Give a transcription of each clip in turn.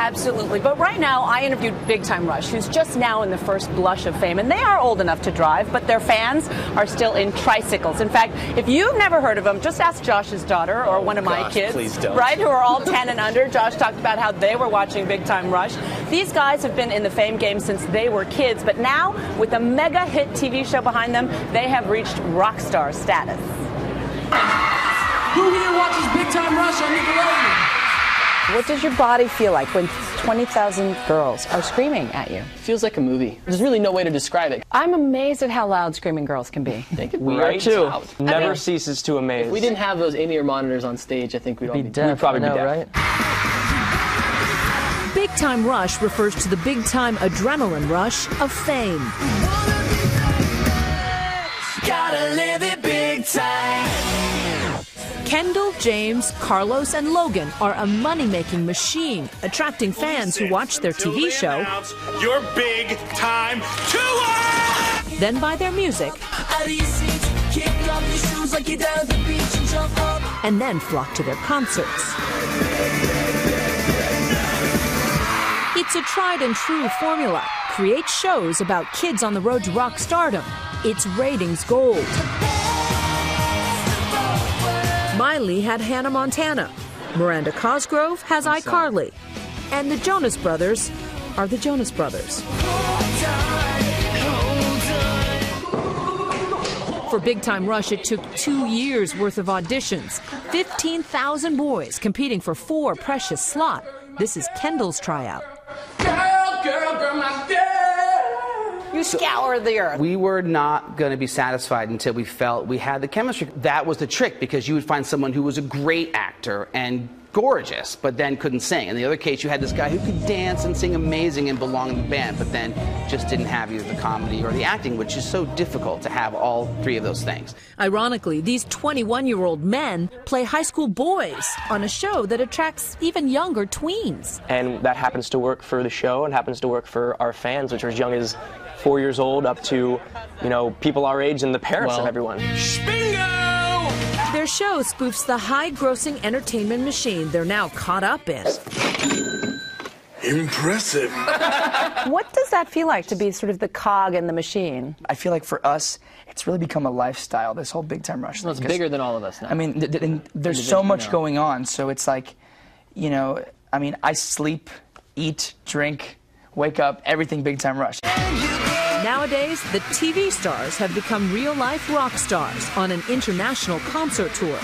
Absolutely. But right now, I interviewed Big Time Rush, who's just now in the first blush of fame. And they are old enough to drive, but their fans are still in tricycles. In fact, if you've never heard of them, just ask Josh's daughter or one of my kids, right, who are all 10 and under. Josh talked about how they were watching Big Time Rush. These guys have been in the fame game since they were kids, but now, with a mega hit TV show behind them, they have reached rock star status. Who here watches Big Time Rush on Nickelodeon? What does your body feel like when 20,000 girls are screaming at you? It feels like a movie. There's really no way to describe it. I'm amazed at how loud screaming girls can be. We are too. Never ceases to amaze. If we didn't have those in-ear monitors on stage, I think we'd all be deaf. We'd probably be deaf. Right? Big Time Rush refers to the big-time adrenaline rush of fame. Gotta live it big time. Kendall, James, Carlos, and Logan are a money-making machine, attracting fans who watch their TV show, your big time tour! Then buy their music, and then flock to their concerts. It's a tried-and-true formula. Create shows about kids on the road to rock stardom. It's ratings gold. Miley had Hannah Montana. Miranda Cosgrove has iCarly. And the Jonas Brothers are the Jonas Brothers. For Big Time Rush, it took 2 years worth of auditions. 15,000 boys competing for 4 precious slots. This is Kendall's tryout. Girl, my girl. You scour the earth. We were not going to be satisfied until we felt we had the chemistry. That was the trick, because you would find someone who was a great actor and gorgeous, but then couldn't sing. In the other case, you had this guy who could dance and sing amazing and belong in the band, but then just didn't have either the comedy or the acting, which is so difficult to have all 3 of those things. Ironically, these 21-year-old men play high school boys on a show that attracts even younger tweens. And that happens to work for the show and happens to work for our fans, which are as young as 4 years old up to, you know, people our age and the parents of everyone. Their show spoofs the high-grossing entertainment machine they're now caught up in. Impressive. What does that feel like, to be sort of the cog in the machine? I feel like for us, it's really become a lifestyle, this whole Big Time Rush thing. Well, it's bigger than all of us now. I mean, there's so much going on, so it's like, you know, I mean, I sleep, eat, drink, wake up, everything Big Time Rush. Nowadays, the TV stars have become real-life rock stars on an international concert tour.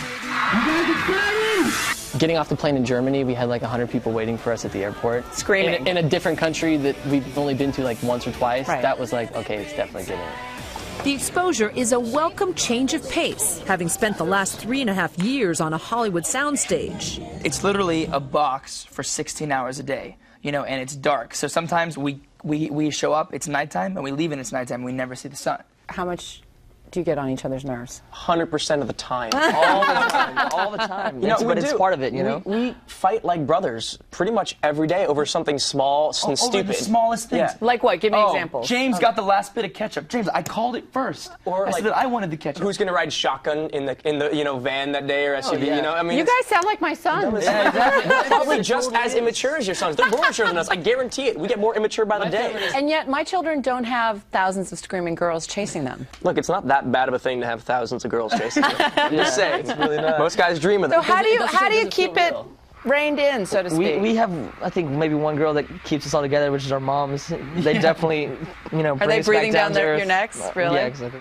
Getting off the plane in Germany, we had like 100 people waiting for us at the airport. Screaming. In a different country that we've only been to like once or twice. Right. That was like, okay, it's definitely getting it. The exposure is a welcome change of pace, having spent the last 3.5 years on a Hollywood soundstage. It's literally a box for 16 hours a day, you know, and it's dark. So sometimes we show up, it's nighttime, and we leave and it's nighttime, and we never see the sun. How much do you get on each other's nerves? 100% of the time. All the time. All the time. You know, but it's part of it, you know? We fight like brothers pretty much every day over something small and stupid. Over the smallest things. Yeah. Like what? Give me examples. James got the last bit of ketchup. James, I called it first. Or I like, said that I wanted the ketchup. Who's going to ride shotgun in the you know, van that day or SUV? yeah. You know, I mean, You guys sound like my sons. yeah, exactly. They're probably just as immature as your sons. They're more mature than us. I guarantee it. We get more immature by the day. And yet, my children don't have thousands of screaming girls chasing them. Look, it's not that bad of a thing to have thousands of girls chasing you. I'm just saying. It's really not. Most guys dream of So that. how do you keep it reined in, so to speak? We have, I think, maybe one girl that keeps us all together, which is our moms. They definitely, you know, Are they breathing down to your necks? Really? Yeah, exactly.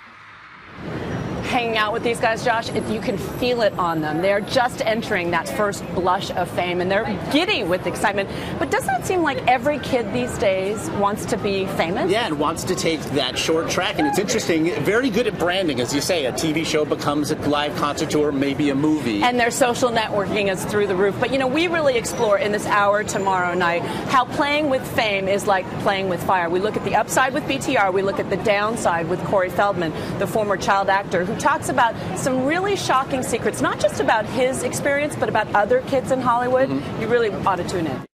Hanging out with these guys, Josh, you can feel it on them. They're just entering that first blush of fame, and they're giddy with excitement. But doesn't it seem like every kid these days wants to be famous? Yeah, and wants to take that short track. And it's interesting, very good at branding. As you say, a TV show becomes a live concert tour, maybe a movie. And their social networking is through the roof. But, you know, we really explore in this hour tomorrow night how playing with fame is like playing with fire. We look at the upside with BTR. We look at the downside with Corey Feldman, the former child actor, who talks about some really shocking secrets, not just about his experience, but about other kids in Hollywood. You really ought to tune in.